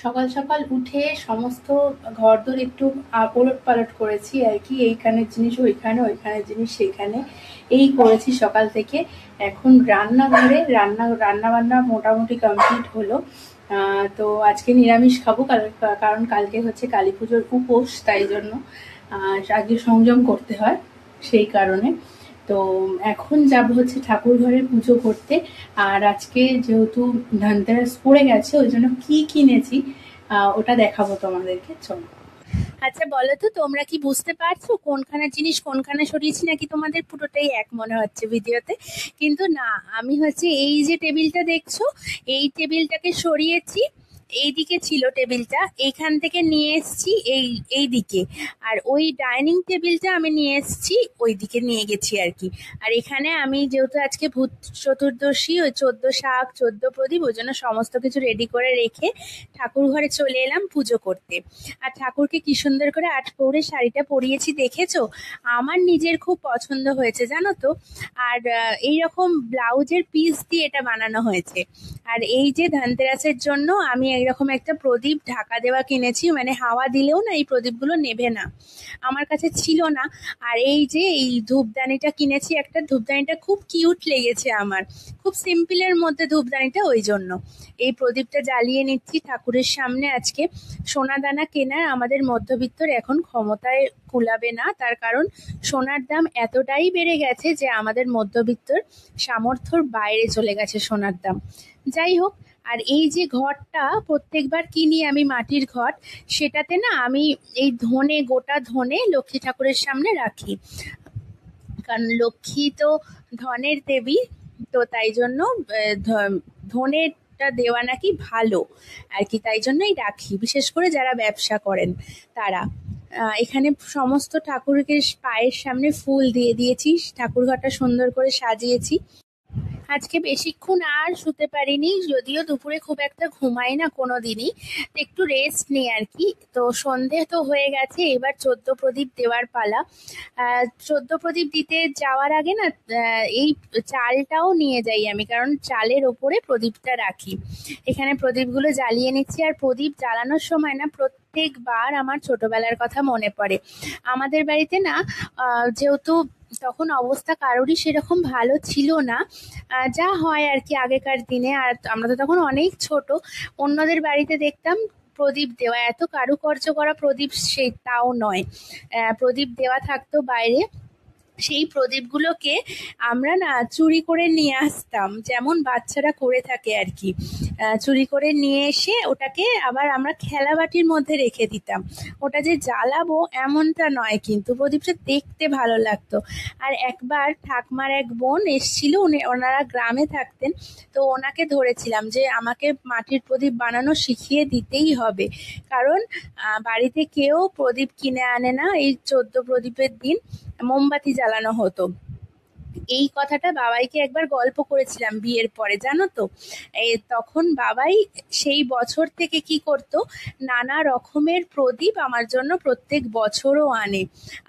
সকাল সকাল উঠে সমস্ত ঘরদোর একটু ওলট পালট করেছি আর কি। এইখানের জিনিস ওইখানে, ওইখানের জিনিস সেইখানে, এই করেছি সকাল থেকে। এখন রান্নাঘরে রান্না বান্না মোটামুটি কমপ্লিট হলো। তো আজকে নিরামিষ খাবো, কারণ কালকে হচ্ছে কালী পুজোর উপোস, তাই জন্য আগে সংযম করতে হয়, সেই কারণে। তো এখন যাব হচ্ছে ঠাকুর ঘরে পুজো করতে। আর আজকে যেহেতু ধনতেরাস পড়ে গেছে, ওই জন্য কি কিনেছি ওটা দেখাবো তোমাদেরকে, চলো। আচ্ছা বলো তো, তোমরা কি বুঝতে পারছো কোনখানের জিনিস কোনখানে সরিয়েছি, নাকি তোমাদের পুরোটাই এক মনে হচ্ছে ভিডিওতে? কিন্তু না, আমি হচ্ছে এই যে টেবিলটা দেখছো, এই টেবিলটাকে সরিয়েছি। এইদিকে ছিল টেবিলটা, এইখান থেকে নিয়ে এসেছি এই দিকে। আর ওই ডাইনিং টেবিলটা আমি নিয়ে এসেছি ওই দিকে নিয়ে গেছি আর কি। আর এখানে আমি যেহেতু আজকে ভূত চতুর্দশী, ওই 14 শাক 14 প্রদীপ, ওই জন্য সমস্ত কিছু রেডি করে রেখে ঠাকুর ঘরে চলে এলাম পুজো করতে। আর ঠাকুরকে কি সুন্দর করে আটপৌরে শাড়িটা পরিয়েছি, দেখেছো? আমার নিজের খুব পছন্দ হয়েছে, জানো তো। আর এইরকম ব্লাউজের পিস দিয়ে এটা বানানো হয়েছে। আর এই যে ধনতেরাসের জন্য আমি এইরকম একটা প্রদীপ ঢাকা দেওয়া কিনেছি, মানে হাওয়া দিলেও না এই প্রদীপগুলো নেভে না, আমার কাছে ছিল না। আর এই যে এই ধূপদানিটা কিনেছি, একটা ধূপদানিটা খুব কিউট লেগেছে আমার, খুব সিম্পলের মধ্যে ধূপদানিটা, ওই জন্য এই প্রদীপটা জ্বালিয়ে নিচ্ছি ঠাকুরের সামনে। আজকে সোনা দানা কেনার আমাদের মধ্যবিত্তর এখন ক্ষমতায় কুলাবে না, তার কারণ সোনার দাম এতটাই বেড়ে গেছে যে আমাদের মধ্যবিত্তর সামর্থ্যর বাইরে চলে গেছে সোনার দাম। যাই হোক, আর এই যে ঘরটা প্রত্যেকবার কিনি আমি, মাটির ঘট, সেটাতে না আমি এই ধনে, গোটা ধনে লক্ষ্মী ঠাকুরের সামনে রাখি, কারণ লক্ষ্মী তো ধনের দেবী। তো তাই জন্য ধনেটা দেওয়া নাকি ভালো আর কি, তাই জন্যই রাখি, বিশেষ করে যারা ব্যবসা করেন তারা। এখানে সমস্ত ঠাকুরকে পায়ের সামনে ফুল দিয়ে দিয়েছি, ঠাকুর ঘরটা সুন্দর করে সাজিয়েছি। আজকে বেশিক্ষণ আর শুতে পারিনি, যদিও দুপুরে খুব একটা ঘুমাই না কোনো দিনই, তো একটু রেস্ট নিই আর কি। তো সন্ধে তো হয়ে গেছে, এবার 14 প্রদীপ দেওয়ার পালা। 14 প্রদীপ দিতে যাওয়ার আগে না এই চালটাও নিয়ে যাই আমি, কারণ চালের ওপরে প্রদীপটা রাখি। এখানে প্রদীপগুলো জ্বালিয়ে নিচ্ছি। আর প্রদীপ জ্বালানোর সময় না প্রত্যেকবার আমার ছোটবেলার কথা মনে পড়ে। আমাদের বাড়িতে না যেহেতু তখন অবস্থা কারোরই সেরকম ভালো ছিল না, যা হয় আর কি আগেকার দিনে, আর আমরা তো তখন অনেক ছোট, অন্যদের বাড়িতে দেখতাম প্রদীপ দেওয়া, এত কারুকার্য করা প্রদীপ সে তাও নয়, প্রদীপ দেওয়া থাকতো বাইরে। সেই প্রদীপগুলোকে আমরা না চুরি করে নিয়ে আসতাম, যেমন বাচ্চারা করে থাকে আর কি। চুরি করে নিয়ে এসে ওটাকে আবার আমরা খেলাবাটির মধ্যে রেখে দিতাম। ওটা যে জ্বালাবো এমনটা নয়, কিন্তু প্রদীপটা দেখতে ভালো লাগতো। আর একবার ঠাকমার এক বোন এসেছিল, ওনারা গ্রামে থাকতেন, তো ওনাকে ধরেছিলাম যে আমাকে মাটির প্রদীপ বানানো শিখিয়ে দিতেই হবে, কারণ বাড়িতে কেউ প্রদীপ কিনে আনে না এই 14 প্রদীপের দিন, মোমবাতি জ্বালানো হতো। এই কথাটা বাবাইকে একবার গল্প করেছিলাম বিয়ের পরে, জানো তো। তখন বাবাই সেই বছর থেকে কি করতো, নানা রকমের প্রদীপ আমার জন্য প্রত্যেক বছরও আনে।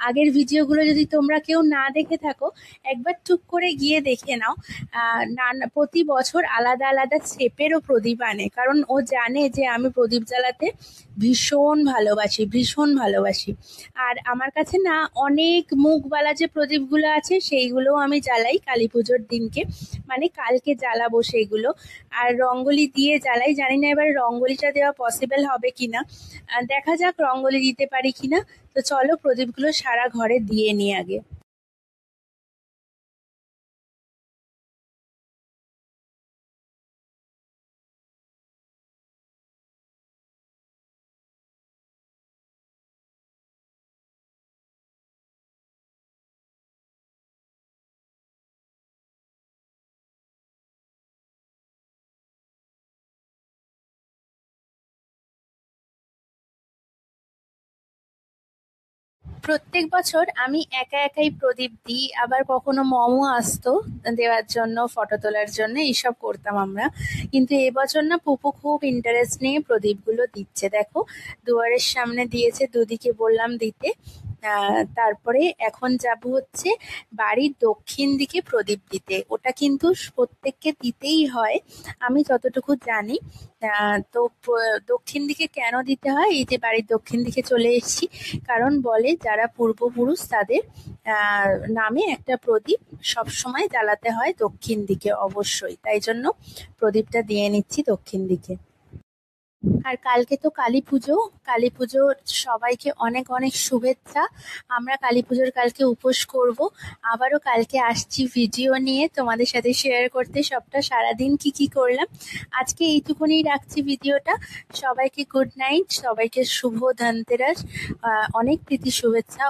আগের ভিডিওগুলো যদি তোমরা কেউ না দেখে থাকো, একবার টুক করে গিয়ে দেখে নাও। নানা প্রতি বছর আলাদা আলাদা শেপেরও প্রদীপ আনে, কারণ ও জানে যে আমি প্রদীপ জ্বালাতে ভীষণ ভালোবাসি, ভীষণ ভালোবাসি। আর আমার কাছে না অনেক মুখবালা যে প্রদীপগুলো আছে সেইগুলোও আমি জ্বালাই কালী পুজোর দিনকে, মানে কালকে জ্বালাবো সেইগুলো। আর রঙ্গোলি দিয়ে জ্বালাই, জানি না এবার রঙ্গোলিটা দেওয়া পসিবল হবে কিনা, দেখা যাক রঙ্গোলি দিতে পারি কিনা। তো চলো প্রদীপগুলো সারা ঘরে দিয়ে নিই আগে। প্রত্যেক বছর আমি একা একাই প্রদীপ দিই, আবার কখনো মমও আসতো দেওয়ার জন্য, ফটো তোলার জন্য, এইসব করতাম আমরা। কিন্তু এবছর না পুপু খুব ইন্টারেস্ট নিয়ে প্রদীপগুলো দিচ্ছে, দেখো দুয়ারের সামনে দিয়েছে, দুদিকে বললাম দিতে। তারপরে এখন যাব হচ্ছে বাড়ির দক্ষিণ দিকে প্রদীপ দিতে। ওটা কিন্তু প্রত্যেককে দিতেই হয়, আমি যতটুকু জানি। তো দক্ষিণ দিকে কেন দিতে হয়, এই যে বাড়ির দক্ষিণ দিকে চলে এসেছি, কারণ বলে যারা পূর্বপুরুষ তাদের নামে একটা প্রদীপ সব সময় জ্বালাতে হয় দক্ষিণ দিকে অবশ্যই, তাই জন্য প্রদীপটা দিয়ে নিচ্ছি দক্ষিণ দিকে। আর কালকে তো কালী পুজো। কালী পুজো, সবাইকে অনেক অনেক শুভেচ্ছা। আমরা কালী পুজোর কালকে উপোস করব। আবারও কালকে আসছি ভিডিও নিয়ে তোমাদের সাথে শেয়ার করতে সবটা, সারাদিন কি কি করলাম। আজকে এইটুকুনি রাখছি ভিডিওটা। সবাইকে গুড নাইট, সবাইকে শুভ ধনতেরাস, অনেক প্রীতি শুভেচ্ছা।